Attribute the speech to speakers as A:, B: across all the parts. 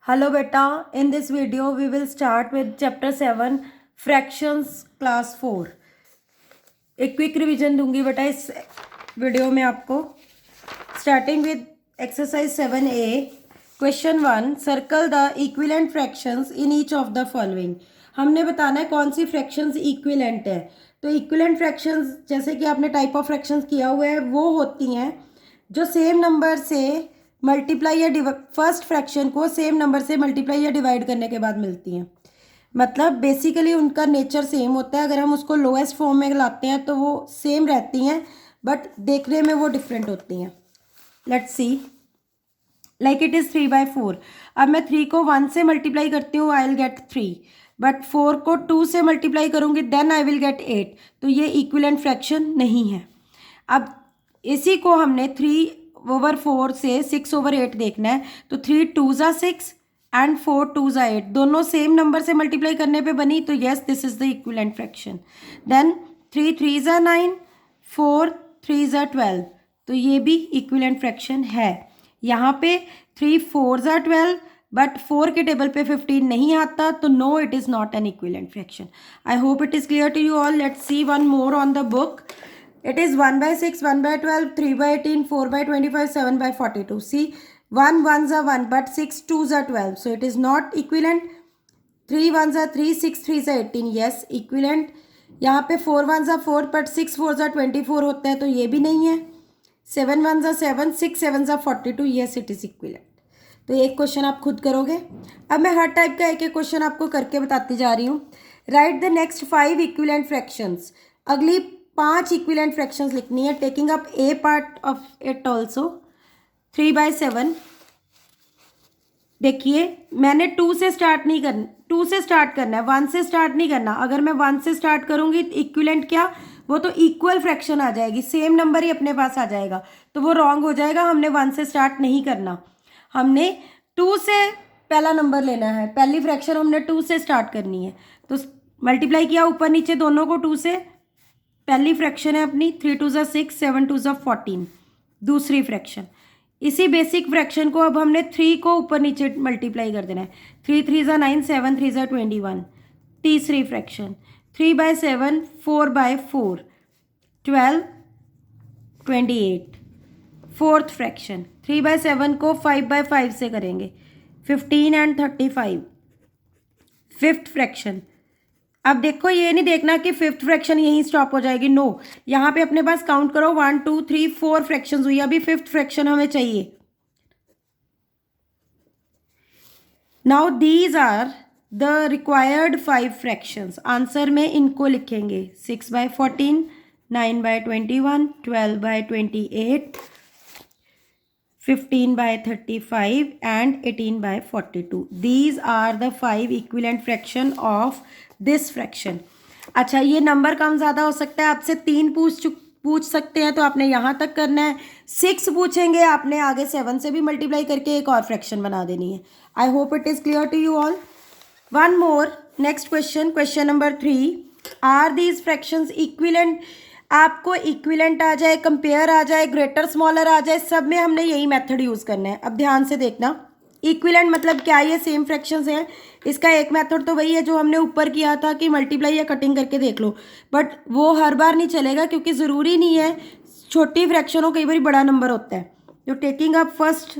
A: Hello beta, in this video we will start with chapter 7 fractions class 4. एक quick revision दूंगी बेटा इस video में आपको. Starting with exercise 7A. Question 1, circle the equivalent fractions in each of the following. हमने बताना है कौन सी फ्रैक्शंस इक्विलेंट है. तो इक्विलेंट फ्रैक्शंस जैसे कि आपने टाइप ऑफ फ्रैक्शंस किया हुआ है वो होती हैं जो सेम नंबर से मल्टीप्लाई या फर्स्ट फ्रैक्शन को सेम नंबर से मल्टीप्लाई या डिवाइड करने के बाद मिलती हैं. मतलब बेसिकली उनका नेचर सेम होता है. अगर हम उसको लोएस्ट फॉर्म में लाते हैं तो वो सेम रहती हैं बट देखने में वो डिफरेंट होती हैं. Let's see. Like it is 3/4. अब मैं 3 को 1 से मल्टीप्लाई करती हूँ, आई विल गेट 3. बट 4 को 2 से मल्टीप्लाई करूँगी देन आई विल गेट 8. तो ये इक्विलेंट फ्रैक्शन नहीं है. अब इसी को हमने 3/4 से 6/8 देखना है. तो 3 2 ज़ा 6 एंड 4 2 ज़ा 8 दोनों सेम नंबर से मल्टीप्लाई करने पे बनी. तो yes this is the equivalent fraction. Then 3 3 ज़ा 9, 4 3 ज़ा 12. तो ये भी इक्विलेंट फ्रैक्शन है. यहाँ पे 3 4 ज़ा 12 बट 4 के टेबल पे 15 नहीं आता. तो no it is not an equivalent fraction. I hope it is clear to you all. Let's see one more on the book. It is 1/6, 1/12, 3/18, 4/25, 7/42. See, 1 1s are 1, but 6 2s are 12. So it is not equivalent. 3 1s are 3, 6 3s are 18. Yes, equivalent. यहाँ पे 4 1s are 4, but 6 4s are 24 होता है तो ये भी नहीं है. 7 1s are 7, 6 7s are 42. Yes, it is equivalent. तो एक क्वेश्चन आप खुद करोगे. अब मैं हर टाइप का एक एक क्वेश्चन आपको करके बताती जा रही हूँ. Right the next 5 equivalent fractions. अगली 5 इक्विलेंट फ्रैक्शंस लिखनी है. Taking up A part of it also. 3/7. देखिए मैंने 2 से स्टार्ट नहीं करना, 2 से स्टार्ट करना है, 1 से स्टार्ट नहीं करना. अगर मैं 1 से स्टार्ट करूंगी इक्विलेंट क्या, वो तो इक्वल फ्रैक्शन आ जाएगी, सेम नंबर ही अपने पास आ जाएगा. तो वो रॉन्ग हो जाएगा. हमने 1 से स्टार्ट नहीं करना. हमने 2 से पहला नंबर लेना है. पहली फ्रैक्शन हमने 2 से स्टार्ट करनी है. तो मल्टीप्लाई किया ऊपर नीचे दोनों को 2 से. पहली फ्रैक्शन है अपनी 3 2 ज़ा 6, 7 2 ज़ा 14. दूसरी फ्रैक्शन. इसी बेसिक फ्रैक्शन को अब हमने 3 को ऊपर नीचे मल्टीप्लाई कर देना है. 3 3 ज़ा 9, 7 3 ज़ा 21. तीसरी फ्रैक्शन 3/7, 4/4, 12 28. फोर्थ फ्रैक्शन 3/7 को 5/5 से करेंगे, 15 एंड 35. Fifth fraction. अब देखो ये नहीं देखना कि फिफ्थ फ्रैक्शन यहीं स्टॉप हो जाएगी. नो, यहाँ पे अपने पास काउंट करो 1 2 3 4 फ्रैक्शंस हुई. अभी फिफ्थ फ्रैक्शन हमें चाहिए. Now these are the required 5 fractions. Answer में इनको लिखेंगे 6/14, 9/21, 12/28, 15/35 and 18/42. These are the 5 equivalent fraction of this fraction. अच्छा, ये नंबर कम ज़्यादा हो सकता है. आपसे 3 पूछ सकते हैं तो आपने यहाँ तक करना है. 6 पूछेंगे आपने आगे 7 से भी मल्टीप्लाई करके एक और फ्रैक्शन बना देनी है. I hope it is clear to you all. One more. Next question, question number 3. Are these fractions equivalent. आपको इक्विलेंट आ जाए, कंपेयर आ जाए, ग्रेटर स्मॉलर आ जाए, सब में हमने यही मेथड यूज़ करना है. अब ध्यान से देखना. इक्विलेंट मतलब क्या, ये सेम फ्रैक्शंस हैं. इसका एक मेथड तो वही है जो हमने ऊपर किया था कि मल्टीप्लाई या कटिंग करके देख लो. बट वो हर बार नहीं चलेगा क्योंकि ज़रूरी नहीं है. छोटी फ्रैक्शन हो, कई बार बड़ा नंबर होता है. तो टेकिंग अप फर्स्ट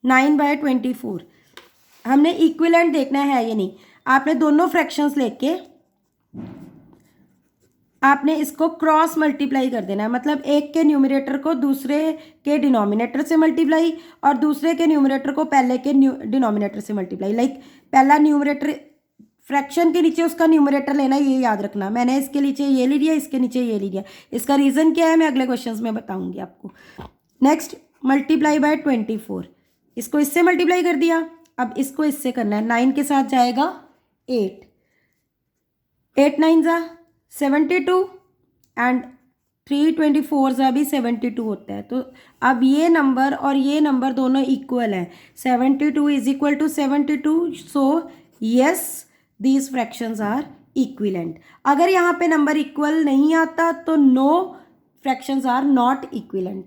A: 9/24. हमने इक्विलेंट देखना है, ये नहीं. आपने दोनों फ्रैक्शंस लेके आपने इसको क्रॉस मल्टीप्लाई कर देना है. मतलब एक के न्यूमरेटर को दूसरे के डिनोमिनेटर से मल्टीप्लाई और दूसरे के न्यूमरेटर को पहले के डिनोमिनेटर से मल्टीप्लाई. लाइक पहला न्यूमरेटर फ्रैक्शन के नीचे उसका न्यूमरेटर लेना, ये याद रखना. मैंने इसके नीचे ये ले लिया, इसके नीचे ये ले लिया. इसका रीज़न क्या है मैं अगले क्वेश्चन में बताऊंगी आपको. Next, multiply by 24. इसको इससे मल्टीप्लाई कर दिया. अब इसको इससे करना है. 9 के साथ जाएगा 8. 8 9 ज़ा 72 एंड 3 24 ज़ा भी 72 होता है. तो अब ये नंबर और ये नंबर दोनों इक्वल हैं. 72 is equal to 72. So yes these fractions are equivalent. अगर यहाँ पे नंबर इक्वल नहीं आता तो no fractions are not equivalent.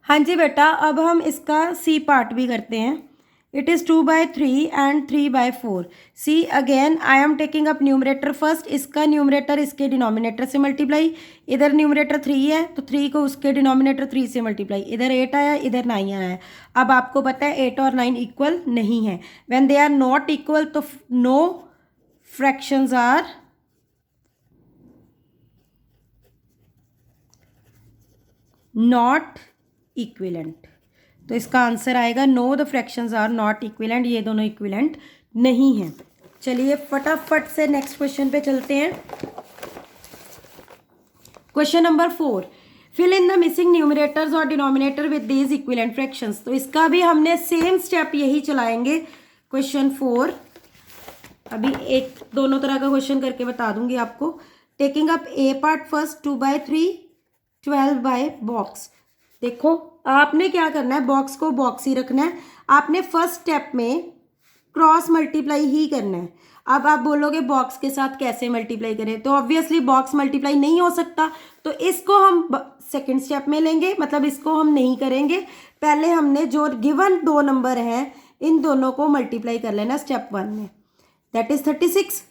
A: हाँ जी बेटा, अब हम इसका सी पार्ट भी करते हैं. it is 2/3 and 3/4. See again I am taking up numerator first. इसका न्यूमरेटर इसके डिनोमिनेटर से मल्टीप्लाई, इधर न्यूमरेटर 3 है तो 3 को उसके डिनोमिनेटर 3 से मल्टीप्लाई, इधर 8 आया इधर 9 आया है. अब आपको पता है 8 और 9 इक्वल नहीं है. When they are not equal तो no fractions are not equivalent. तो इसका आंसर आएगा no the fractions are not equivalent. ये दोनों इक्विलेंट नहीं हैं. चलिए फटाफट से नेक्स्ट क्वेश्चन पे चलते हैं. Question number 4, fill in the missing numerators और denominator with these equivalent fractions. तो इसका भी हमने सेम स्टेप यही चलाएंगे. क्वेश्चन 4 अभी एक दोनों तरह का क्वेश्चन करके बता दूंगी आपको. टेकिंग अप ए पार्ट फर्स्ट 2/3 12 बाय बॉक्स. देखो आपने क्या करना है, बॉक्स को बॉक्स ही रखना है. आपने फर्स्ट स्टेप में क्रॉस मल्टीप्लाई ही करना है. अब आप बोलोगे बॉक्स के साथ कैसे मल्टीप्लाई करें, तो ऑब्वियसली बॉक्स मल्टीप्लाई नहीं हो सकता, तो इसको हम सेकंड स्टेप में लेंगे. मतलब इसको हम नहीं करेंगे. पहले हमने जो गिवन दो नंबर हैं इन दोनों को मल्टीप्लाई कर लेना स्टेप 1 में. That is 36.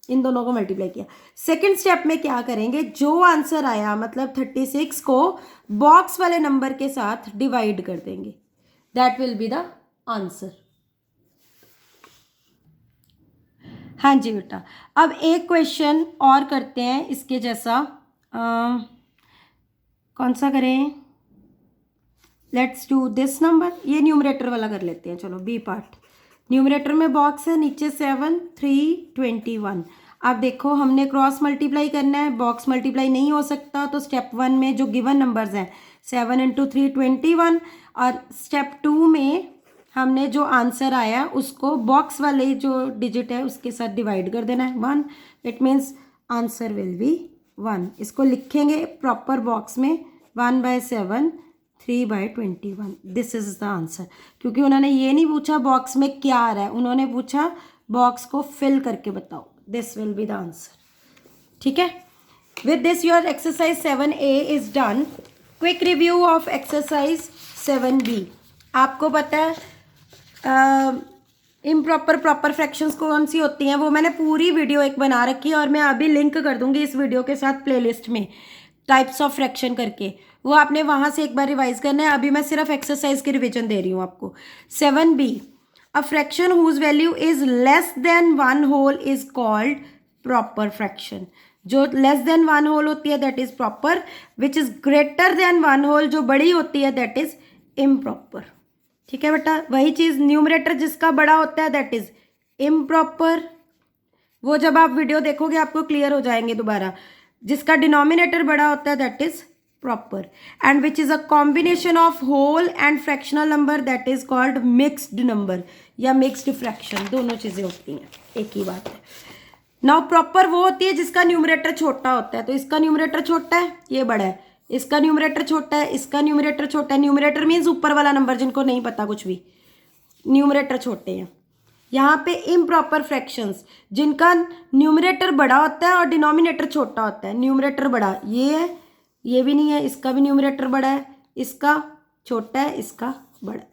A: इन दोनों को मल्टीप्लाई किया. सेकंड स्टेप में क्या करेंगे, जो आंसर आया मतलब 36 को बॉक्स वाले नंबर के साथ डिवाइड कर देंगे. That will be the answer. हाँ जी बेटा. अब एक क्वेश्चन और करते हैं इसके जैसा. कौन सा करें, लेट्स डू दिस नंबर. ये न्यूमरेटर वाला कर लेते हैं. चलो बी पार्ट. न्यूमरेटर में बॉक्स है, नीचे 7 3 21. अब देखो हमने क्रॉस मल्टीप्लाई करना है, बॉक्स मल्टीप्लाई नहीं हो सकता, तो स्टेप 1 में जो गिवन नंबर्स हैं 7 × 3 21, और स्टेप 2 में हमने जो आंसर आया उसको बॉक्स वाले जो डिजिट है उसके साथ डिवाइड कर देना है 1. It means answer will be 1. इसको लिखेंगे प्रॉपर बॉक्स में 1/7 3/21. This is the answer. क्योंकि उन्होंने ये नहीं पूछा बॉक्स में क्या आ रहा है, उन्होंने पूछा बॉक्स को फिल करके बताओ. This will be the answer. ठीक है. With this your exercise 7A is done. Quick review of exercise 7B. आपको पता है इम्प्रॉपर प्रॉपर फ्रैक्शंस कौन सी होती हैं, वो मैंने पूरी वीडियो एक बना रखी है और मैं अभी लिंक कर दूंगी इस वीडियो के साथ प्लेलिस्ट में, टाइप्स ऑफ फ्रैक्शन करके. वो आपने वहाँ से एक बार रिवाइज करना है. अभी मैं सिर्फ एक्सरसाइज की रिवीजन दे रही हूँ आपको. 7B, a fraction whose value is less than 1 whole is called proper fraction. जो लेस देन 1 होल होती है that is proper. Which is greater than 1 whole, जो बड़ी होती है दैट इज इम्प्रॉपर. ठीक है बेटा. वही चीज़ न्यूमरेटर जिसका बड़ा होता है दैट इज इम्प्रॉपर. वो जब आप वीडियो देखोगे आपको क्लियर हो जाएंगे दोबारा. जिसका डिनोमिनेटर बड़ा होता है that is proper. And which is a combination of whole and fractional number that is called mixed number या मिक्स्ड फ्रैक्शन. दोनों चीज़ें होती हैं, एक ही बात है. नाउ प्रॉपर वो होती है जिसका न्यूमरेटर छोटा होता है. तो इसका न्यूमरेटर छोटा है, ये बड़ा है. इसका न्यूमरेटर छोटा है, इसका न्यूमरेटर छोटा है. न्यूमरेटर मीन्स ऊपर वाला नंबर, जिनको नहीं पता कुछ भी, न्यूमरेटर छोटे हैं. यहाँ पे इम्प्रॉपर फ्रैक्शंस जिनका न्यूमरेटर बड़ा होता है और डिनोमिनेटर छोटा होता है. न्यूमरेटर बड़ा ये है, ये भी नहीं है, इसका भी न्यूमरेटर बड़ा है, इसका छोटा है, इसका बड़ा है.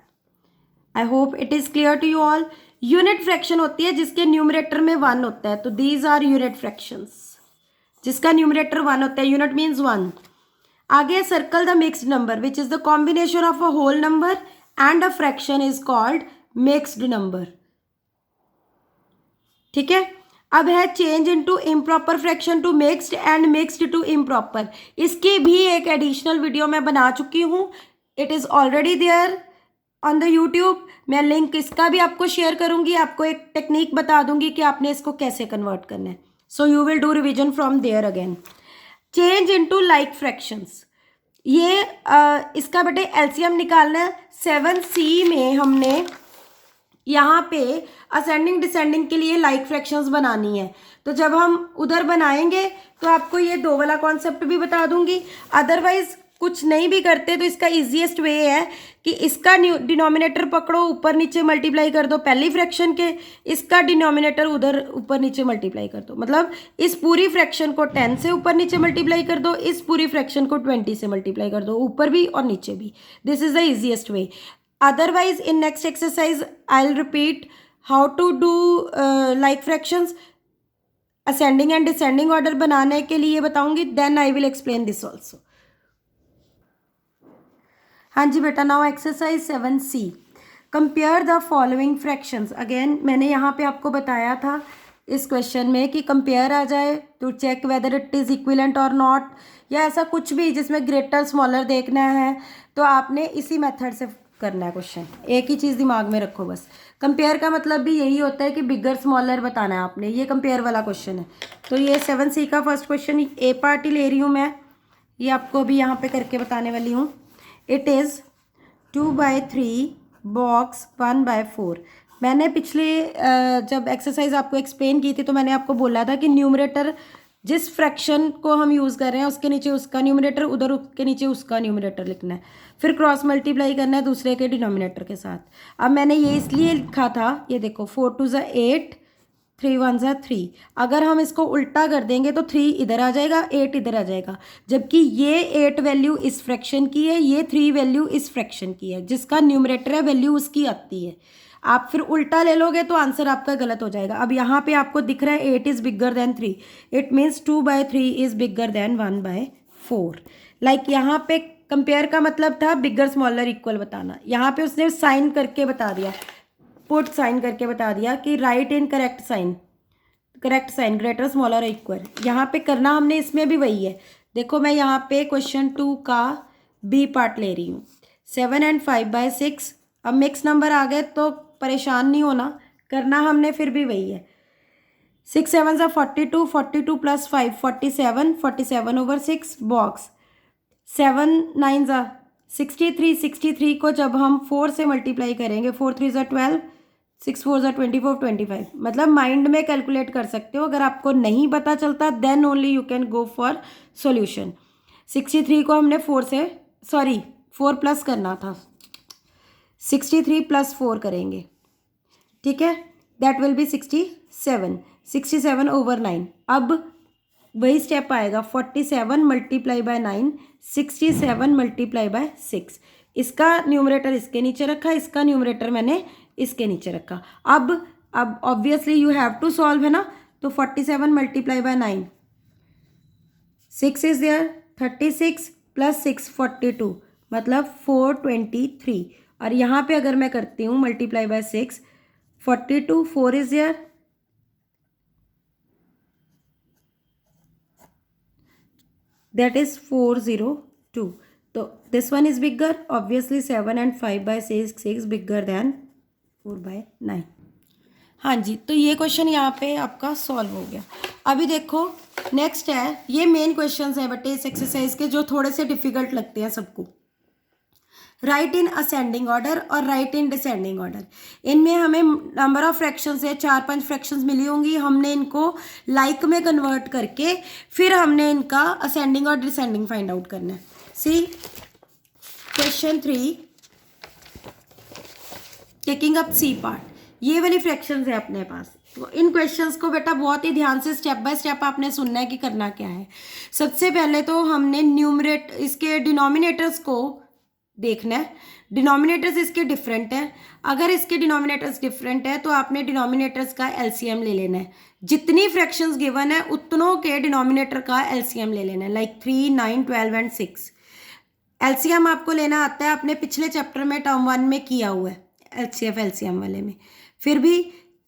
A: I hope it is clear to you all. Unit fraction होती है जिसके न्यूमरेटर में 1 होता है. तो दीज आर यूनिट फ्रैक्शंस. जिसका न्यूमरेटर 1 होता है, यूनिट मीन्स 1. आगे circle the mixed number which is the combination of a whole number and a fraction is called mixed number. ठीक है. अब है change into improper fraction to mixed and mixed to improper. इसकी भी एक additional video मैं बना चुकी हूँ. It is already there on the YouTube. मैं लिंक इसका भी आपको शेयर करूँगी. आपको एक टेक्निक बता दूंगी कि आपने इसको कैसे कन्वर्ट करना है. So you will do revision from there again. Change into like fractions. ये इसका बेटे एलसीएम निकालना है. 7C में हमने यहाँ पे असेंडिंग डिसेंडिंग के लिए लाइक फ्रैक्शंस बनानी है. तो जब हम उधर बनाएंगे तो आपको ये 2 वाला कॉन्सेप्ट भी बता दूंगी. अदरवाइज कुछ नहीं भी करते तो इसका इजीएस्ट वे है कि इसका डिनोमिनेटर पकड़ो, ऊपर नीचे मल्टीप्लाई कर दो पहली फ्रैक्शन के, इसका डिनोमिनेटर उधर ऊपर नीचे मल्टीप्लाई कर दो. मतलब इस पूरी फ्रैक्शन को 10 से ऊपर नीचे मल्टीप्लाई कर दो, इस पूरी फ्रैक्शन को 20 से मल्टीप्लाई कर दो, ऊपर भी और नीचे भी. This is the easiest way. Otherwise in next exercise I will repeat how to do like fractions, ascending and descending order बनाने के लिए बताऊंगी, then I will explain this also. हाँ जी बेटा, now exercise 7C, compare the following fractions. Again मैंने यहाँ पे आपको बताया था इस क्वेश्चन में कि कंपेयर आ जाए to check whether it is equivalent और नॉट, या ऐसा कुछ भी जिसमें ग्रेटर स्मॉलर देखना है तो आपने इसी मेथड से करना है क्वेश्चन। एक ही चीज़ दिमाग में रखो बस, कंपेयर का मतलब भी यही होता है कि बिगर स्मॉलर बताना है आपने, ये कंपेयर वाला क्वेश्चन है। तो ये 7C का फर्स्ट क्वेश्चन ए पार्ट ही ले रही हूँ मैं, ये आपको अभी यहाँ पे करके बताने वाली हूँ। It is 2/3 box 1/4। मैंने पिछले जब एक्सरसाइज आपको एक्सप्लेन की थी तो मैंने आपको बोला था कि न्यूमरेटर जिस फ्रैक्शन को हम यूज़ कर रहे हैं उसके नीचे उसका न्यूमरेटर, उधर उसके नीचे उसका न्यूमरेटर लिखना है, फिर क्रॉस मल्टीप्लाई करना है दूसरे के डिनोमिनेटर के साथ। अब मैंने ये इसलिए लिखा था, ये देखो 4 2 8, 3 1 3। अगर हम इसको उल्टा कर देंगे तो 3 इधर आ जाएगा, 8 इधर आ जाएगा, जबकि ये 8 वैल्यू इस फ्रैक्शन की है, ये 3 वैल्यू इस फ्रैक्शन की है, जिसका न्यूमरेटर है वैल्यू उसकी आती है। आप फिर उल्टा ले लोगे तो आंसर आपका गलत हो जाएगा। अब यहाँ पे आपको दिख रहा है 8 is bigger than 3, it means 2/3 is bigger than 1/4। Like यहाँ पे कंपेयर का मतलब था बिगर स्मॉलर इक्वल बताना, यहाँ पे उसने साइन करके बता दिया, पुट साइन करके बता दिया कि right in correct sign greater smaller equal. यहाँ पे करना हमने इसमें भी वही है। देखो मैं यहाँ पे क्वेश्चन 2 का बी पार्ट ले रही हूँ, 7 and 5/6। अब मिक्स नंबर आ गए तो परेशान नहीं होना, करना हमने फिर भी वही है। 6 7 42, 42 + 5 47, 47/6 बॉक्स 7 9 63, 63 को जब हम 4 से मल्टीप्लाई करेंगे, 4 3 12, 6 4 24, 25। मतलब माइंड में कैलकुलेट कर सकते हो, अगर आपको नहीं पता चलता then only you can go for solution. 63 को हमने 4 प्लस करना था, 63 + 4 करेंगे, ठीक है, दैट विल बी 67, 67/9। अब वही स्टेप आएगा 47 × 9, 67 × 6। इसका न्यूमरेटर इसके नीचे रखा, इसका न्यूमरेटर मैंने इसके नीचे रखा। अब obviously you have to solve, है ना, तो 47 × 9, 6 इज देयर, 36 + 6 42, मतलब 423। और यहाँ पे अगर मैं करती हूँ multiply by 6, 42, 4 is there, that is 402. तो this one is bigger, obviously 7 and 5/6 is bigger than 4/9। हाँ जी, तो ये क्वेश्चन यहाँ पे आपका सॉल्व हो गया। अभी देखो नेक्स्ट है, ये मेन क्वेश्चंस हैं बटे इस एक्सरसाइज के जो थोड़े से डिफिकल्ट लगते हैं सबको। राइट इन असेंडिंग ऑर्डर और राइट इन डिसेंडिंग ऑर्डर। इनमें हमें नंबर ऑफ फ्रैक्शंस है, 4-5 फ्रैक्शंस मिली होंगी, हमने इनको लाइक में कन्वर्ट करके फिर हमने इनका असेंडिंग और डिसेंडिंग फाइंड आउट करना है। C question 3, taking up C part, ये वाली फ्रैक्शंस है अपने पास। तो इन क्वेश्चंस को बेटा बहुत ही ध्यान से स्टेप बाय स्टेप आपने सुनना है कि करना क्या है। सबसे पहले तो हमने इसके डिनोमिनेटर्स को देखना है। डिनोमिनेटर्स इसके डिफरेंट हैं, अगर इसके डिनोमिनेटर्स डिफरेंट है तो आपने डिनोमिनेटर्स का एलसीएम ले लेना है। जितनी फ्रैक्शंस गिवन है उतनों के डिनोमिनेटर का एलसीएम ले लेना है, लाइक 3 9 12 एंड 6। एलसीएम आपको लेना आता है, आपने पिछले चैप्टर में टर्म 1 में किया हुआ है, एचसीएफ एलसीएम वाले में। फिर भी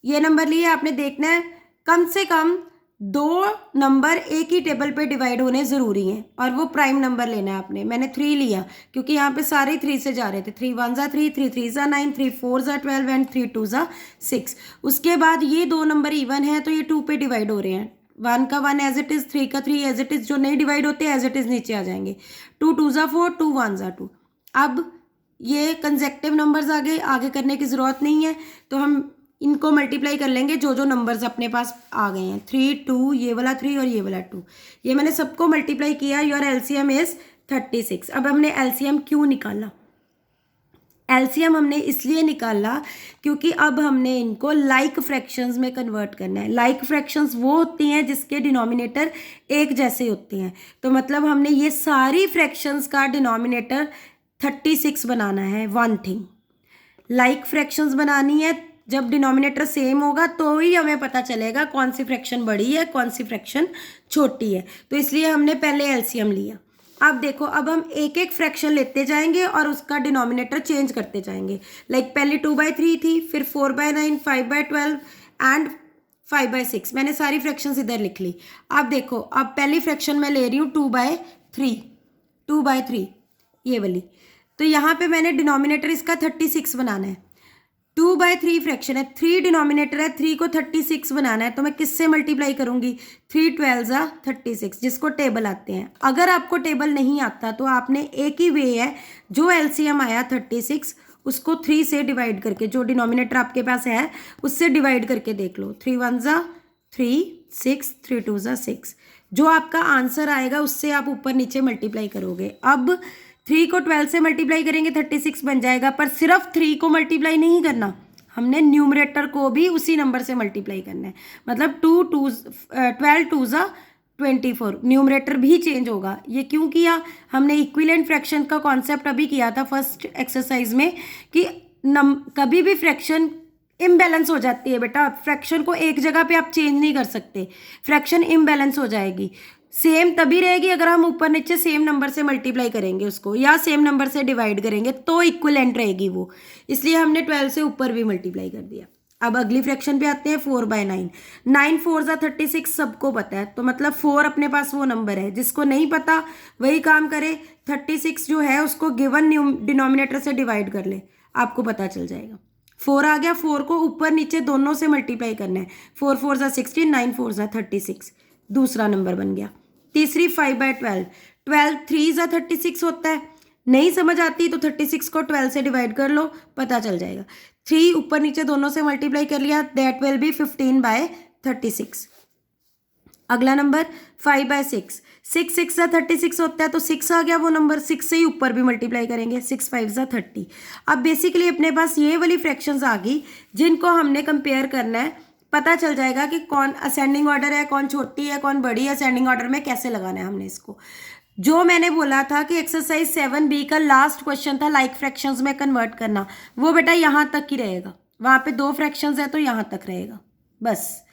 A: ये नंबर लिए आपने देखना है, कम से कम 2 नंबर एक ही टेबल पे डिवाइड होने ज़रूरी हैं और वो प्राइम नंबर लेना है आपने। मैंने 3 लिया क्योंकि यहाँ पे सारे 3 से जा रहे थे। 3 1 3, 3 3 9, 3 4 12 एंड 3 2 6। उसके बाद ये 2 नंबर इवन है तो ये 2 पे डिवाइड हो रहे हैं। 1 का 1 एज इट इज़, 3 का 3 एज इट इज़, जो नहीं डिवाइड होते एज इट इज़ नीचे आ जाएंगे। 2 2 4, 2 1 2। अब ये कंसेक्टिव नंबर्स आगे करने की ज़रूरत नहीं है, तो हम इनको मल्टीप्लाई कर लेंगे जो नंबर्स अपने पास आ गए हैं। 3 2, ये वाला 3 और ये वाला 2, ये मैंने सबको मल्टीप्लाई किया। Your LCM is 36। अब हमने एलसीएम क्यों निकाला? एलसीएम हमने इसलिए निकाला क्योंकि अब हमने इनको लाइक फ्रैक्शंस में कन्वर्ट करना है। लाइक फ्रैक्शंस वो होती हैं जिसके डिनोमिनेटर एक जैसे होते हैं। तो मतलब हमने ये सारी फ्रैक्शंस का डिनोमिनेटर 36 बनाना है, वन थिंग। लाइक फ्रैक्शंस बनानी है, जब डिनोमिनेटर सेम होगा तो ही हमें पता चलेगा कौन सी फ्रैक्शन बड़ी है कौन सी फ्रैक्शन छोटी है। तो इसलिए हमने पहले एलसीएम लिया। अब देखो, अब हम एक एक फ्रैक्शन लेते जाएंगे और उसका डिनोमिनेटर चेंज करते जाएंगे। लाइक पहले 2/3 थी, फिर 4/9, 5/12 एंड 5/6। मैंने सारी फ्रैक्शंस इधर लिख ली। अब देखो, अब पहली फ्रैक्शन मैं ले रही हूँ 2/3 ये वाली। तो यहाँ पे मैंने डिनोमिनेटर इसका 36 बनाना है। 2/3 फ्रैक्शन है, 3 डिनोमिनेटर है, 3 को 36 बनाना है, तो मैं किससे मल्टीप्लाई करूंगी? 3 12 36, जिसको टेबल आते हैं। अगर आपको टेबल नहीं आता तो आपने एक ही वे है, जो एलसीएम आया 36 उसको 3 से डिवाइड करके, जो डिनोमिनेटर आपके पास है उससे डिवाइड करके देख लो। 3 1 3 6, 3 2 6। जो आपका आंसर आएगा उससे आप ऊपर नीचे मल्टीप्लाई करोगे। अब 3 को 12 से मल्टीप्लाई करेंगे 36 बन जाएगा, पर सिर्फ 3 को मल्टीप्लाई नहीं करना, हमने न्यूमरेटर को भी उसी नंबर से मल्टीप्लाई करना है। मतलब 12 2 24, न्यूमरेटर भी चेंज होगा। ये क्यों किया? हमने इक्विवेलेंट फ्रैक्शन का कॉन्सेप्ट अभी किया था फर्स्ट एक्सरसाइज में कि कभी भी फ्रैक्शन इम्बैलेंस हो जाती है बेटा। फ्रैक्शन को एक जगह पे आप चेंज नहीं कर सकते, फ्रैक्शन इम्बैलेंस हो जाएगी। सेम तभी रहेगी अगर हम ऊपर नीचे सेम नंबर से मल्टीप्लाई करेंगे उसको, या सेम नंबर से डिवाइड करेंगे, तो इक्विवेलेंट रहेगी वो। इसलिए हमने 12 से ऊपर भी मल्टीप्लाई कर दिया। अब अगली फ्रैक्शन पे आते हैं 4/9। 9 4 36 सबको पता है, तो मतलब 4 अपने पास वो नंबर है। जिसको नहीं पता वही काम करे, 36 जो है उसको गिवन डिनोमिनेटर से डिवाइड कर ले, आपको पता चल जाएगा। 4 आ गया, 4 को ऊपर नीचे दोनों से मल्टीप्लाई करना है। 4 4 16, 9 4 36, दूसरा नंबर बन गया। तीसरी 5/12, 12 3 36 होता है। नहीं समझ आती तो 36 को 12 से डिवाइड कर लो, पता चल जाएगा। 3 ऊपर नीचे दोनों से मल्टीप्लाई कर लिया, दैट विल बी 15/36। अगला नंबर 5/6, 6 6 36 होता है, तो 6 आ गया वो नंबर। 6 से ही ऊपर भी मल्टीप्लाई करेंगे, 6 5 30। अब बेसिकली अपने पास ये वाली फ्रैक्शंस आ गई जिनको हमने कंपेयर करना है। पता चल जाएगा कि कौन असेंडिंग ऑर्डर है, कौन छोटी है, कौन बड़ी है। असेंडिंग ऑर्डर में कैसे लगाना है हमने इसको, जो मैंने बोला था कि एक्सरसाइज 7B का लास्ट क्वेश्चन था लाइक फ्रैक्शंस में कन्वर्ट करना, वो बेटा यहाँ तक ही रहेगा। वहाँ पे 2 फ्रैक्शंस है तो यहाँ तक रहेगा, बस।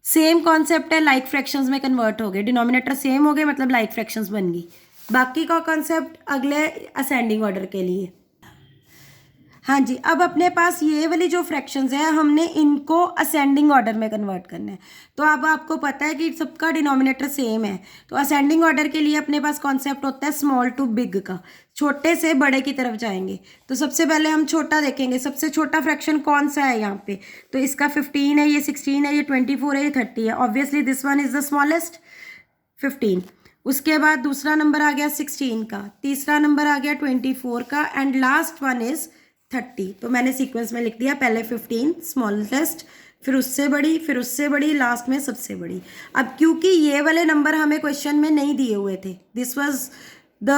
A: सेम कॉन्सेप्ट है, लाइक फ्रैक्शंस में कन्वर्ट हो गए, डिनोमिनेटर सेम हो गए, मतलब लाइक फ्रैक्शंस बन गई। बाकी का कॉन्सेप्ट अगले असेंडिंग ऑर्डर के लिए। हाँ जी, अब अपने पास ये वाली जो फ्रैक्शंस है हमने इनको असेंडिंग ऑर्डर में कन्वर्ट करना है। तो अब आपको पता है कि सबका डिनोमिनेटर सेम है, तो असेंडिंग ऑर्डर के लिए अपने पास कॉन्सेप्ट होता है स्मॉल टू बिग का, छोटे से बड़े की तरफ जाएंगे। तो सबसे पहले हम छोटा देखेंगे, सबसे छोटा फ्रैक्शन कौन सा है यहाँ पे। तो इसका 15 है, ये 16 है, ये 24 है, ये 30 है। Obviously this one is the smallest, 15। उसके बाद दूसरा नंबर आ गया 16 का, तीसरा नंबर आ गया 24 का, एंड लास्ट वन इज 30। तो मैंने सीक्वेंस में लिख दिया, पहले 15 स्मॉलेस्ट, फिर उससे बड़ी, फिर उससे बड़ी, लास्ट में सबसे बड़ी। अब क्योंकि ये वाले नंबर हमें क्वेश्चन में नहीं दिए हुए थे, this was the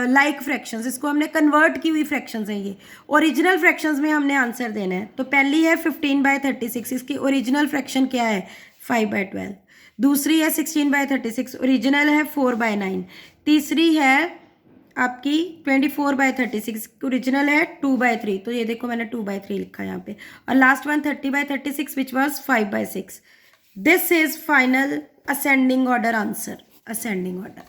A: like fractions, इसको हमने कन्वर्ट की हुई फ्रैक्शंस हैं। ये ओरिजिनल फ्रैक्शंस में हमने आंसर देना है। तो पहली है 15/36, इसकी ओरिजिनल फ्रैक्शन क्या है? 5/12। दूसरी है 16/36, ओरिजिनल है 4/9। तीसरी है आपकी 24/36, ओरिजिनल है 2/3। तो ये देखो मैंने 2/3 लिखा यहाँ पे। और last one 30/36 which was 5/6। This is final ascending order answer, ascending order.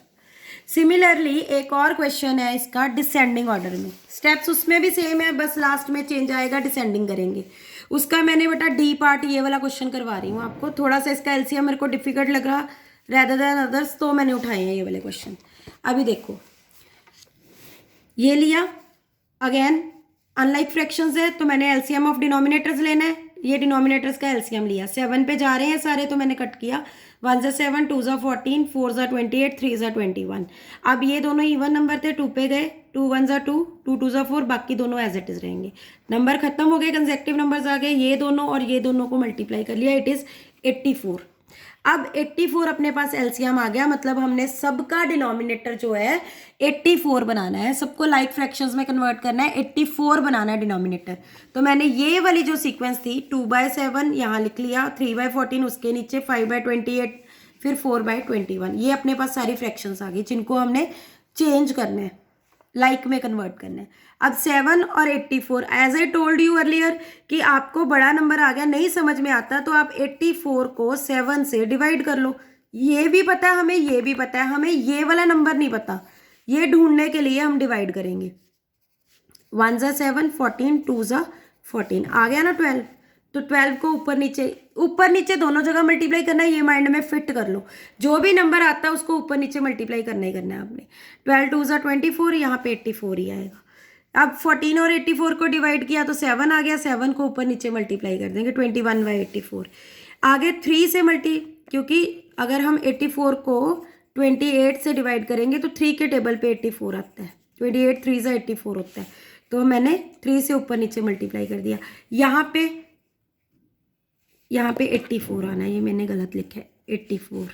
A: Similarly एक और क्वेश्चन है इसका डिसेंडिंग ऑर्डर में, स्टेप्स उसमें भी सेम है, बस लास्ट में चेंज आएगा, डिसेंडिंग करेंगे। उसका मैंने बेटा डी पार्ट ये वाला क्वेश्चन करवा रही हूँ आपको। थोड़ा सा इसका एलसीएम मेरे को डिफिकल्ट लग रहा रेदर देन अदर्स, तो मैंने उठाए हैं ये वाले क्वेश्चन। अभी देखो, ये लिया, अगेन अनलाइक फ्रैक्शंस है तो मैंने एलसीएम ऑफ डिनोमिनेटर्स लेना है। ये डिनोमिनेटर्स का एलसीएम लिया, 7 पे जा रहे हैं सारे, तो मैंने कट किया। 1 × 7, 2 × 14, 4 × 28, 3 × 21। अब ये दोनों इवन नंबर थे, 2 पे गए, 2 1 × 2, 2 2 × 4, बाकी दोनों एज इट इज रहेंगे। नंबर खत्म हो गए, कंसेक्टिव नंबर्स आ गए, ये दोनों और ये दोनों को मल्टीप्लाई कर लिया, इट इज 84। अब 84 अपने पास एलसीएम आ गया, मतलब हमने सबका डिनोमिनेटर जो है 84 बनाना है, सबको लाइक फ्रैक्शंस में कन्वर्ट करना है, 84 बनाना है डिनोमिनेटर। तो मैंने ये वाली जो सीक्वेंस थी 2/7 यहाँ लिख लिया, 3/14 उसके नीचे, 5/28, फिर 4/21। ये अपने पास सारी फ्रैक्शंस आ गई जिनको हमने चेंज करना है। लाइक में कन्वर्ट करना है। अब 7 और 84, as I told you earlier कि आपको बड़ा नंबर आ गया, नहीं समझ में आता तो आप 84 को 7 से डिवाइड कर लो। ये भी पता है हमें, ये भी पता है हमें, ये वाला नंबर नहीं पता, ये ढूंढने के लिए हम डिवाइड करेंगे। 1 ज़ा 7, 14, 2 ज़ा 14, आ गया ना 12। तो 12 को ऊपर नीचे दोनों जगह मल्टीप्लाई करना है, ये माइंड में फिट कर लो। जो भी नंबर आता है उसको ऊपर नीचे मल्टीप्लाई करना ही करना है आपने। 12 2 ज़ा 24, यहाँ पे 84 ही आएगा। अब 14 और 84 को डिवाइड किया तो 7 आ गया, 7 को ऊपर नीचे मल्टीप्लाई कर देंगे, 21/84। आगे 3 से क्योंकि अगर हम 84 को 28 से डिवाइड करेंगे तो 3 के टेबल पे 84 आता है, 28 3 ज़ा 84 होता है, तो मैंने 3 से ऊपर नीचे मल्टीप्लाई कर दिया। यहाँ पे 84 आना है, ये मैंने गलत लिखा है, 84,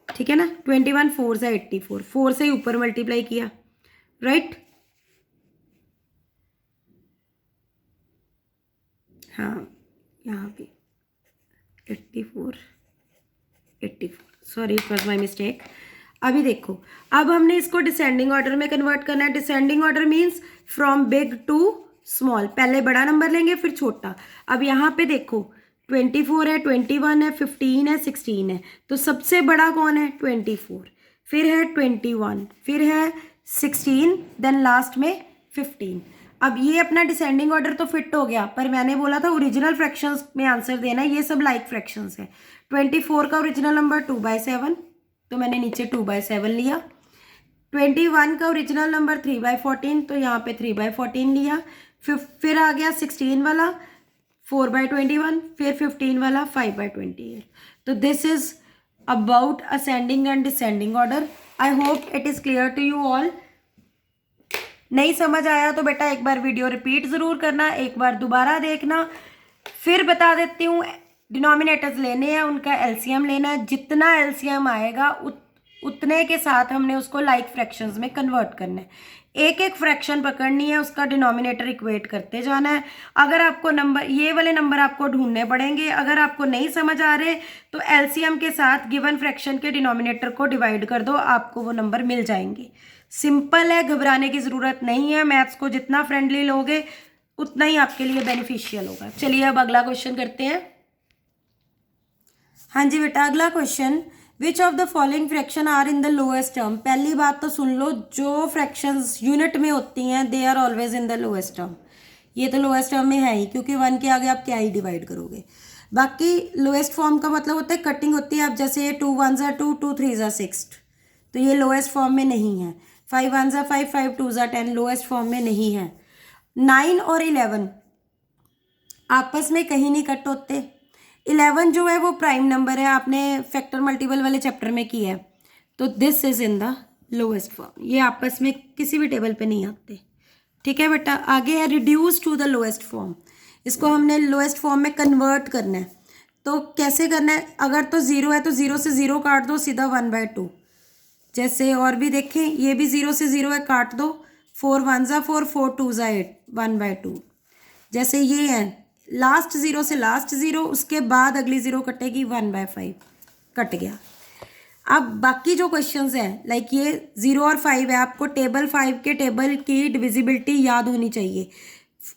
A: ठीक है ना। 21 4 ज़ा 84, 4 से ही ऊपर मल्टीप्लाई किया, राइट। हाँ, यहाँ पे 84, sorry it was my mistake. अभी देखो, अब हमने इसको डिसेंडिंग ऑर्डर में कन्वर्ट करना है। Descending order means from big to small, पहले बड़ा नंबर लेंगे फिर छोटा। अब यहाँ पे देखो 24 है, 21 है, 15 है, 16 है, तो सबसे बड़ा कौन है? 24, फिर है 21, फिर है 16, देन लास्ट में 15। अब ये अपना डिसेंडिंग ऑर्डर तो फिट हो गया, पर मैंने बोला था ओरिजिनल फ्रैक्शंस में आंसर देना है, ये सब लाइक फ्रैक्शंस है। 24 का ओरिजिनल नंबर 2/7, तो मैंने नीचे 2/7 लिया। 21 का ओरिजिनल नंबर 3/14, तो यहाँ पे 3/14 लिया। फिर आ गया 16 वाला 4/21, फिर 15 वाला 5/28। तो this is about ascending and descending order. I hope it is clear to you all. नहीं समझ आया तो बेटा एक बार वीडियो रिपीट ज़रूर करना, एक बार दोबारा देखना। फिर बता देती हूँ, डिनोमिनेटर्स लेने हैं, उनका एलसीएम लेना है, जितना एलसीएम आएगा उतने के साथ हमने उसको लाइक फ्रैक्शंस में कन्वर्ट करना है। एक एक फ्रैक्शन पकड़नी है, उसका डिनोमिनेटर इक्वेट करते जाना है। अगर आपको ये वाले नंबर आपको ढूंढने पड़ेंगे, अगर आपको नहीं समझ आ रहे तो एलसीएम के साथ गिवन फ्रैक्शन के डिनोमिनेटर को डिवाइड कर दो, आपको वो नंबर मिल जाएंगे। सिंपल है, घबराने की ज़रूरत नहीं है। मैथ्स को जितना फ्रेंडली लोगे उतना ही आपके लिए बेनिफिशियल होगा। चलिए अब अगला क्वेश्चन करते हैं। हाँ जी बेटा, अगला question, which of the following fraction are in the lowest term. पहली बात तो सुन लो, जो फ्रैक्शंस यूनिट में होती हैं they are always in the lowest term. ये तो लोएस्ट टर्म में है ही, क्योंकि 1 के आगे आप क्या ही डिवाइड करोगे। बाकी लोएस्ट फॉर्म का मतलब होता है कटिंग होती है। अब जैसे 2 1 ज़ा 2, 2 3 ज़ा 6, तो ये लोएस्ट फॉर्म में नहीं है। 5 1 ज़ा 5, 5 2 ज़ा 10 लोएस्ट फॉर्म में नहीं है। 9 और 11 आपस में कहीं नहीं कट होते। 11 जो है वो प्राइम नंबर है, आपने फैक्टर मल्टीपल वाले चैप्टर में किया है, तो this is in the lowest form. ये आपस में किसी भी टेबल पे नहीं आते, ठीक है बेटा। आगे है reduce to the lowest form. इसको हमने लोएस्ट फॉर्म में कन्वर्ट करना है, तो कैसे करना है? अगर तो 0 है तो 0 से 0 काट दो, सीधा 1/2। जैसे और भी देखें, ये भी 0 से 0 है, काट दो। 4 1 ज़ा 4, 4 2 ज़ा 8, 1/2। जैसे ये है, लास्ट 0 से लास्ट 0, उसके बाद अगली 0 कटेगी, 1/5 कट गया। अब बाकी जो क्वेश्चंस हैं, लाइक ये 0 और 5 है, आपको टेबल 5 के टेबल की डिविजिबिलिटी याद होनी चाहिए।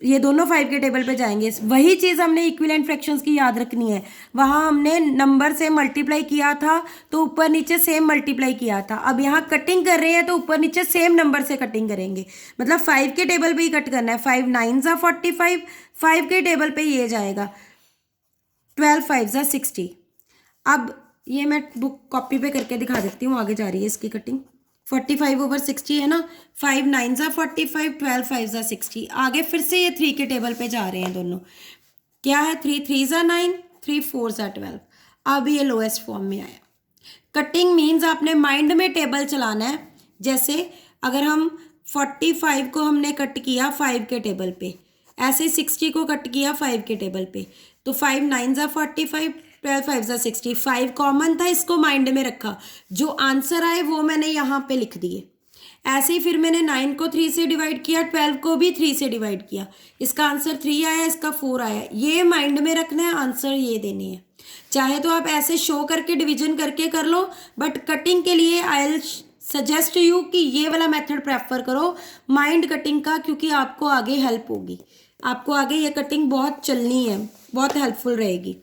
A: ये दोनों 5 के टेबल पे जाएंगे। वही चीज़ हमने इक्विवेलेंट फ्रैक्शंस की याद रखनी है। वहाँ हमने नंबर से मल्टीप्लाई किया था तो ऊपर नीचे सेम मल्टीप्लाई किया था। अब यहाँ कटिंग कर रहे हैं तो ऊपर नीचे सेम नंबर से कटिंग करेंगे, मतलब 5 के टेबल पे ही कट करना है। 5 9 ज़ा 45, 5 के टेबल पे ये जाएगा, 12 5 ज़ा 60। अब ये मैं बुक कॉपी पे करके दिखा देती हूँ, आगे जा रही है इसकी कटिंग। 45/60 है ना, 5 9 ज़ा 45, 12 5 ज़ा 60। आगे फिर से ये 3 के टेबल पे जा रहे हैं दोनों। क्या है? 3 3 ज़ा 9, 3 4 ज़ा 12। अब ये लोएस्ट फॉर्म में आया। कटिंग मीन्स आपने माइंड में टेबल चलाना है। जैसे अगर हम 45 को हमने कट किया 5 के टेबल पे, ऐसे 60 को कट किया 5 के टेबल पे, तो 5 9 ज़ा 45, 12 5 ज़ा 60। 5 कॉमन था, इसको माइंड में रखा, जो आंसर आए वो मैंने यहाँ पे लिख दिए। ऐसे ही फिर मैंने 9 को 3 से डिवाइड किया, 12 को भी 3 से डिवाइड किया, इसका आंसर 3 आया, इसका 4 आया। ये माइंड में रखना है, आंसर ये देने हैं। चाहे तो आप ऐसे शो करके डिवीजन करके कर लो, बट कटिंग के लिए आई विल सजेस्ट यू कि ये वाला मेथड प्रेफर करो माइंड कटिंग का, क्योंकि आपको आगे हेल्प होगी, आपको आगे ये कटिंग बहुत चलनी है, बहुत हेल्पफुल रहेगी,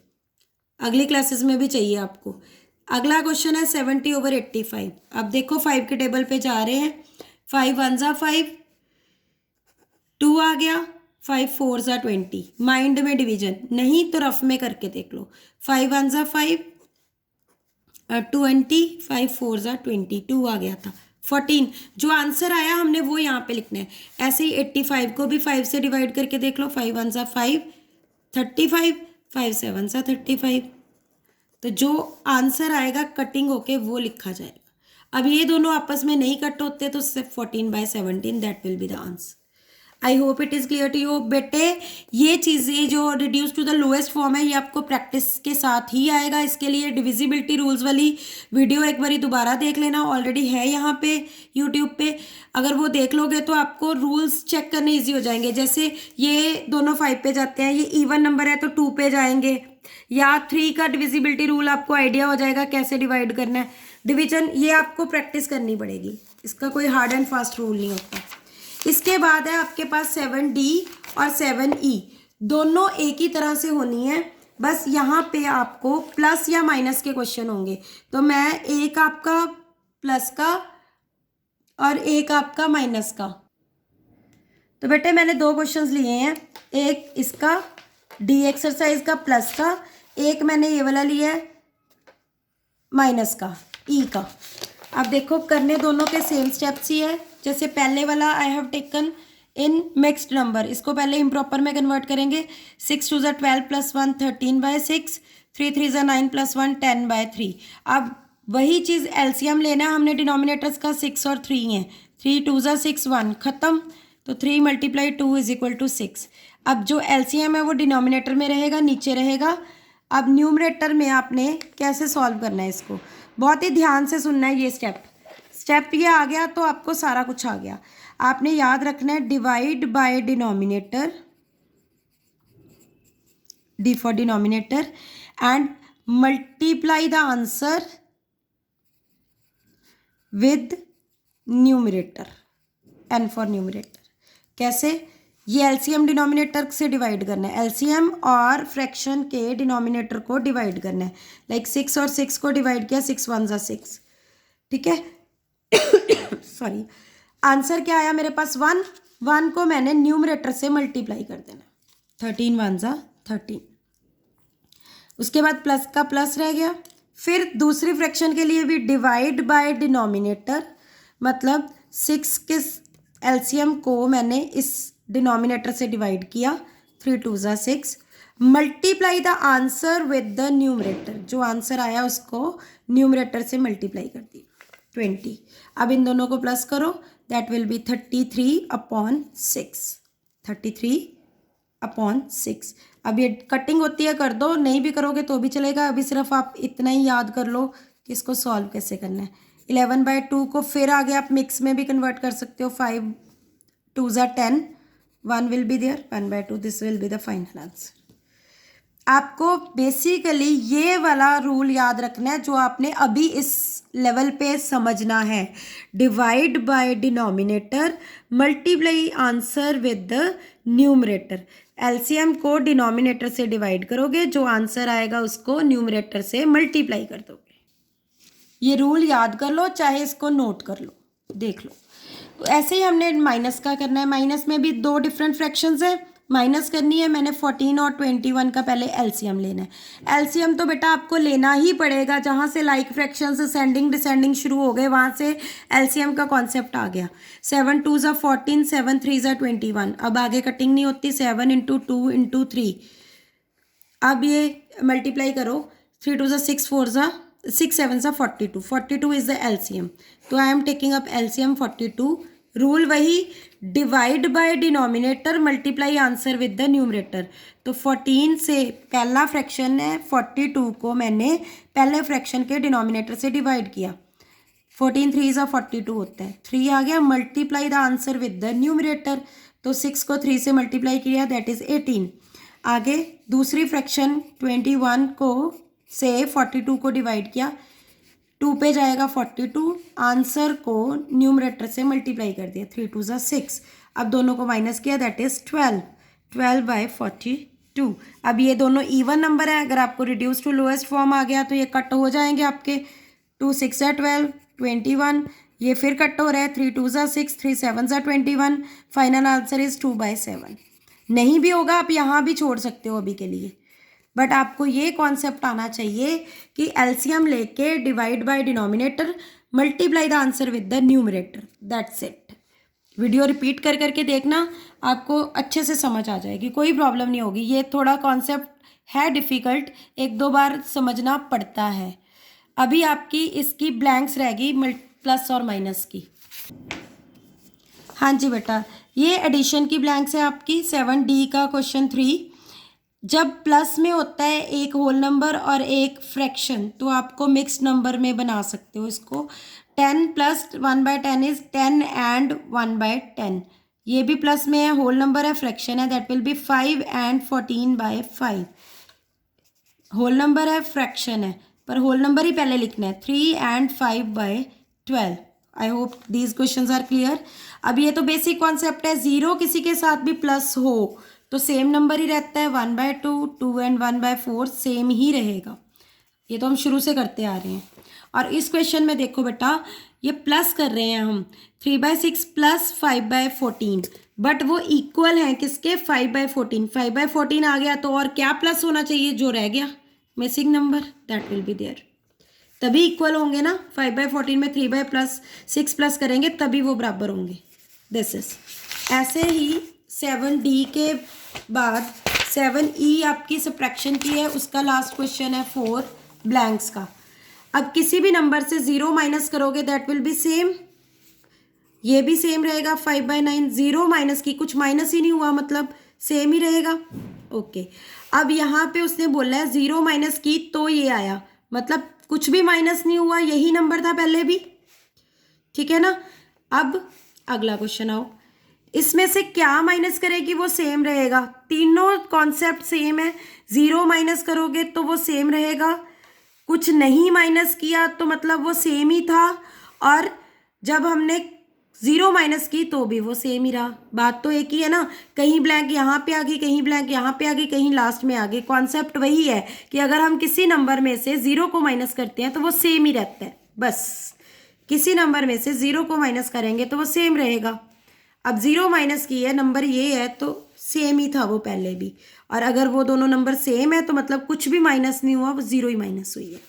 A: अगली क्लासेस में भी चाहिए आपको। अगला क्वेश्चन है 70/85। अब देखो 5 के टेबल पे जा रहे हैं। 5 1 ज़ा 5, 2 आ गया, 5 4 ज़ा 20। माइंड में डिवीजन नहीं तो रफ में करके देख लो। 5 1 ज़ा 5, 20, 5 4 ज़ा 20, 2 आ गया था। 14 जो आंसर आया हमने वो यहाँ पे लिखना है। ऐसे ही 85 को भी 5 से डिवाइड करके देख लो। 5 1 ज़ा 5, 35, 5 7 ज़ा 35। तो जो आंसर आएगा कटिंग होके वो लिखा जाएगा। अब ये दोनों आपस में नहीं कट होते तो सिर्फ 14/17 that will be the answer. I hope it is clear to you. बेटे ये चीज़ें जो reduce to the lowest form है ये आपको प्रैक्टिस के साथ ही आएगा। इसके लिए डिविजिबिलिटी रूल्स वाली वीडियो एक बारी दोबारा देख लेना, ऑलरेडी है यहाँ पे यूट्यूब पे। अगर वो देख लोगे तो आपको रूल्स चेक करने ईजी हो जाएंगे। जैसे ये दोनों 5 पे जाते हैं, ये इवन नंबर है तो 2 पे जाएंगे, या 3 का डिविजिबिलिटी रूल आपको आइडिया हो जाएगा कैसे डिवाइड करना है। डिवीजन ये आपको प्रैक्टिस करनी पड़ेगी, इसका कोई हार्ड एंड फास्ट रूल नहीं होता। इसके बाद है आपके पास 7D और 7E, दोनों एक ही तरह से होनी है, बस यहाँ पे आपको प्लस या माइनस के क्वेश्चन होंगे। तो मैं एक आपका प्लस का और एक आपका माइनस का। तो बेटे मैंने 2 क्वेश्चंस लिए हैं, एक इसका डी एक्सरसाइज का प्लस का, एक मैंने ये वाला लिया है माइनस का, ई का। अब देखो करने दोनों के सेम स्टेप्स ही है। जैसे पहले वाला I have taken in mixed number, इसको पहले इम्प्रॉपर में कन्वर्ट करेंगे। 6 2 ज़ा 12 + 1 13/6, 3 3 ज़ा 9 + 1 10/3। अब वही चीज़ एलसीएम लेना है हमने, डिनोमिनेटर्स का 6 और 3 है। 3 2 ज़ा 6 1 ख़त्म, तो 3 × 2 = 6। अब जो एलसीएम है वो डिनोमिनेटर में रहेगा, नीचे रहेगा। अब न्यूमरेटर में आपने कैसे सॉल्व करना है इसको, बहुत ही ध्यान से सुनना है। ये स्टेप ये आ गया तो आपको सारा कुछ आ गया। आपने याद रखना है divide by denominator, D for denominator, and multiply the answer with numerator, N for numerator. कैसे, ये एलसीएम डिनोमिनेटर से डिवाइड करना है, एलसीएम और फ्रैक्शन के डिनोमिनेटर को डिवाइड करना है। लाइक 6 और 6 को डिवाइड किया, 6 1 ज़ा 6, ठीक है। सॉरी, आंसर क्या आया मेरे पास 1, 1 को मैंने न्यूमरेटर से मल्टीप्लाई कर देना, 13 1 ज़ा 13। उसके बाद प्लस का प्लस रह गया। फिर दूसरी फ्रैक्शन के लिए भी डिवाइड बाय डिनोमिनेटर, मतलब 6 के एलसीएम को मैंने इस डिनोमिनेटर से डिवाइड किया, 3 2 ज़ा 6, multiply the answer with the numerator, जो आंसर आया उसको न्यूमरेटर से मल्टीप्लाई कर दी, 20। अब इन दोनों को प्लस करो, दैट विल बी 33/6, 33/6। अब ये कटिंग होती है कर दो, नहीं भी करोगे तो भी चलेगा। अभी सिर्फ आप इतना ही याद कर लो कि इसको सॉल्व कैसे करना है। 11/2 को फिर आगे आप मिक्स में भी कन्वर्ट कर सकते हो, 5 2 ज़ा 10, 1 will be there, 1/2, this will be the final answer. आपको बेसिकली ये वाला रूल याद रखना है जो आपने अभी इस लेवल पे समझना है। Divide by denominator, multiply answer with the numerator. LCM को डिनोमिनेटर से डिवाइड करोगे, जो आंसर आएगा उसको न्यूमरेटर से मल्टीप्लाई कर दोगे। ये रूल याद कर लो, चाहे इसको नोट कर लो, देख लो। ऐसे ही हमने माइनस का करना है। माइनस में भी 2 डिफरेंट फ्रैक्शंस हैं, माइनस करनी है। मैंने 14 और 21 का पहले एलसीएम लेना है। एलसीएम तो बेटा आपको लेना ही पड़ेगा, जहाँ से लाइक फ्रैक्शंस असेंडिंग डिसेंडिंग शुरू हो गए वहाँ से एलसीएम का कॉन्सेप्ट आ गया। 7 2 ज़ा 14, 7 3 ज़ा 21। अब आगे कटिंग नहीं होती, 7 × 2 × 3। अब ये मल्टीप्लाई करो, 3 2 ज़ा 6, 4 ज़ा 6 7 ज़ा 42, 42 इज द एलसीएम। तो I am taking up LCM 42। Rule वही, divide by denominator, multiply answer with the numerator. तो 14 से पहला फ्रैक्शन है, 42 को मैंने पहले फ्रैक्शन के डिनोमिनेटर से डिवाइड किया, 14 3 ज़ा 42 होता है, 3 आ गया। Multiply the answer with the numerator, तो 6 को 3 से मल्टीप्लाई किया, दैट इज़ 18। आगे दूसरी फ्रैक्शन 21 को से 42 को डिवाइड किया, 2 पे जाएगा 42, आंसर को न्यूमरेटर से मल्टीप्लाई कर दिया, 3 2 6। अब दोनों को माइनस किया, दैट इज 12/42। अब ये दोनों इवन नंबर है, अगर आपको रिड्यूस टू लोएस्ट फॉर्म आ गया तो ये कट हो जाएंगे आपके, 2 6 12, 21, ये फिर कट हो रहा है, 3 2 6, 3 7 21, फाइनल आंसर इज 2/7। नहीं भी होगा आप यहाँ भी छोड़ सकते हो अभी के लिए, बट आपको ये कॉन्सेप्ट आना चाहिए कि एलसीएम लेके divide by denominator, multiply the answer with the numerator, that's it. Video repeat कर करके देखना, आपको अच्छे से समझ आ जाएगी, कोई प्रॉब्लम नहीं होगी। ये थोड़ा कॉन्सेप्ट है डिफ़िकल्ट, 1-2 बार समझना पड़ता है। अभी आपकी इसकी ब्लैंक्स रहेगी प्लस और माइनस की। हाँ जी बेटा, ये एडिशन की ब्लैंक्स है आपकी 7D का क्वेश्चन 3। जब प्लस में होता है एक होल नंबर और एक फ्रैक्शन, तो आपको मिक्स्ड नंबर में बना सकते हो इसको। 10 + 1/10 इज 10 and 1/10। ये भी प्लस में है, होल नंबर है, फ्रैक्शन है, that will be 5 and 14/5। Whole number है, फ्रैक्शन है, पर होल नंबर ही पहले लिखना है, 3 and 5/12। I hope these questions are clear. अब ये तो बेसिक कॉन्सेप्ट है, ज़ीरो किसी के साथ भी प्लस हो तो सेम नंबर ही रहता है, 1/2, 2 and 1/4 सेम ही रहेगा। ये तो हम शुरू से करते आ रहे हैं। और इस क्वेश्चन में देखो बेटा, ये प्लस कर रहे हैं हम, 3/6 + 5/14, बट वो इक्वल हैं किसके, 5/14। 5/14 आ गया तो और क्या प्लस होना चाहिए, जो रह गया missing number, that will be there, तभी इक्वल होंगे ना। 5/14 में 3/6 प्लस करेंगे तभी वो बराबर होंगे, दिस इज। ऐसे ही 7D के बाद 7E आपकी सब्ट्रैक्शन की है, उसका लास्ट क्वेश्चन है 4 ब्लैंक्स का। अब किसी भी नंबर से 0 माइनस करोगे, दैट विल बी सेम, ये भी सेम रहेगा 5/9। 0 माइनस की, कुछ माइनस ही नहीं हुआ, मतलब सेम ही रहेगा। ओके, अब यहाँ पे उसने बोला है 0 माइनस की तो ये आया, मतलब कुछ भी माइनस नहीं हुआ, यही नंबर था पहले भी, ठीक है ना। अब अगला क्वेश्चन आओ, इसमें से क्या माइनस करेगी वो सेम रहेगा, तीनों कॉन्सेप्ट सेम है। 0 माइनस करोगे तो वो सेम रहेगा, कुछ नहीं माइनस किया तो मतलब वो सेम ही था, और जब हमने 0 माइनस की तो भी वो सेम ही रहा। बात तो एक ही है ना, कहीं ब्लैंक यहाँ पे आ गई, कहीं ब्लैंक यहाँ पे आ गई, कहीं लास्ट में आ गई। कॉन्सेप्ट वही है कि अगर हम किसी नंबर में से 0 को माइनस करते हैं तो वो सेम ही रहता है, बस किसी नंबर में से 0 को माइनस करेंगे तो वो सेम रहेगा। अब 0 माइनस की है, नंबर ये है तो सेम ही था वो पहले भी, और अगर वो दोनों नंबर सेम है तो मतलब कुछ भी माइनस नहीं हुआ, वो 0 ही माइनस हुई है।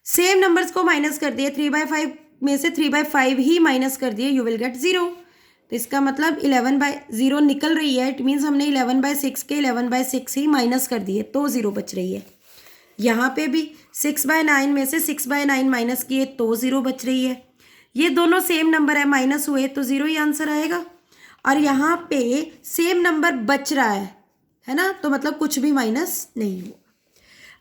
A: सेम नंबर्स को माइनस कर दिए, 3/5 में से 3/5 ही माइनस कर दिए, यू विल गेट 0। तो इसका मतलब 11/0 निकल रही है, इट मीन्स हमने 11/6 के 11/6 ही माइनस कर दिए तो 0 बच रही है। यहाँ पे भी 6/9 में से 6/9 माइनस किए तो 0 बच रही है। ये दोनों सेम नंबर है, माइनस हुए तो 0 ही आंसर आएगा। और यहाँ पे सेम नंबर बच रहा है ना, तो मतलब कुछ भी माइनस नहीं हुआ।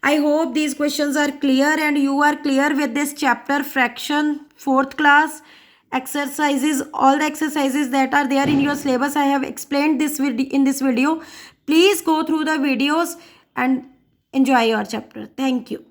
A: I hope these questions are clear and you are clear with this chapter fraction 4th class exercises. All the exercises that are there in your syllabus I have explained this in this video. Please go through the videos and enjoy your chapter. Thank you.